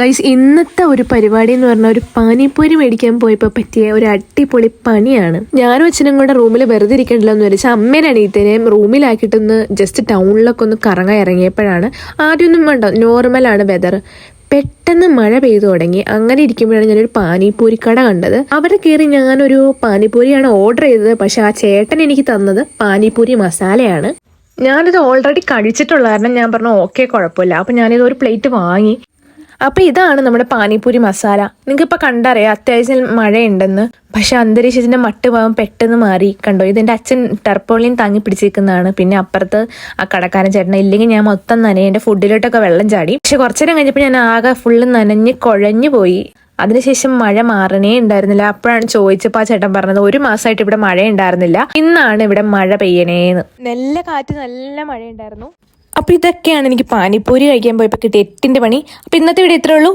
Guys, ഇന്നത്തെ ഒരു പരിപാടി എന്ന് പറഞ്ഞാൽ ഒരു പാനിപ്പൂരി മേടിക്കാൻ പോയപ്പോൾ പറ്റിയ ഒരു അടിപൊളി പണിയാണ്. ഞാനും അച്ഛനും കൂടെ റൂമിൽ വെറുതെ ഇരിക്കണ്ടല്ലോ എന്ന് വെച്ചാൽ അമ്മേനെ അണിയത്തേനെയും റൂമിലാക്കിയിട്ടൊന്ന് ജസ്റ്റ് ടൗണിലൊക്കെ ഒന്ന് കറങ്ങാൻ ഇറങ്ങിയപ്പോഴാണ്. ആദ്യമൊന്നും വേണ്ട, നോർമലാണ് വെതർ. പെട്ടെന്ന് മഴ പെയ്തു തുടങ്ങി. അങ്ങനെ ഇരിക്കുമ്പോഴാണ് ഞാനൊരു പാനിപ്പൂരി കട കണ്ടത്. അവിടെ കയറി ഞാനൊരു പാനിപ്പൂരിയാണ് ഓർഡർ ചെയ്തത്. പക്ഷെ ആ ചേട്ടൻ എനിക്ക് തന്നത് പാനിപ്പൂരി മസാലയാണ്. ഞാനിത് ഓൾറെഡി കഴിച്ചിട്ടുള്ള കാരണം ഞാൻ പറഞ്ഞു ഓക്കെ കുഴപ്പമില്ല. അപ്പം ഞാനിത് ഒരു പ്ലേറ്റ് വാങ്ങി. അപ്പം ഇതാണ് നമ്മുടെ പാനിപ്പൂരി മസാല. നിങ്ങൾക്കിപ്പോൾ കണ്ടറിയാം അത്യാവശ്യം മഴയുണ്ടെന്ന്. പക്ഷെ അന്തരീക്ഷത്തിൻ്റെ മട്ടുഭാവം പെട്ടെന്ന് മാറി. കണ്ടോ, ഇതെൻ്റെ അച്ഛൻ ടെർപ്പോളിയും താങ്ങി പിടിച്ചിരിക്കുന്നതാണ്. പിന്നെ അപ്പുറത്ത് ആ കടക്കാരൻ ചേട്ടൻ. ഇല്ലെങ്കിൽ ഞാൻ മൊത്തം നനയും, എൻ്റെ ഫുഡിലോട്ടൊക്കെ വെള്ളം ചാടി. പക്ഷെ കുറച്ചു നേരം കഴിഞ്ഞപ്പോൾ ഞാൻ ആകെ ഫുള്ള് നനഞ്ഞ് കുഴഞ്ഞു പോയി. അതിനുശേഷം മഴ മാറണേ ഉണ്ടായിരുന്നില്ല. അപ്പോഴാണ് ചോദിച്ചപ്പോൾ ആ ചേട്ടൻ പറഞ്ഞത് 1 മാസമായിട്ട് ഇവിടെ മഴ ഉണ്ടായിരുന്നില്ല, ഇന്നാണ് ഇവിടെ മഴ പെയ്യണേന്ന്. നല്ല കാറ്റ്, നല്ല മഴ ഉണ്ടായിരുന്നു. അപ്പോൾ ഇതൊക്കെയാണ് എനിക്ക് പാനിപ്പൂരി കഴിക്കാൻ പോയപ്പോൾ കിട്ടിയ 8ന്റെ പണി. അപ്പോൾ ഇന്നത്തെ വീഡിയോ ഇത്രേ ഉള്ളൂ.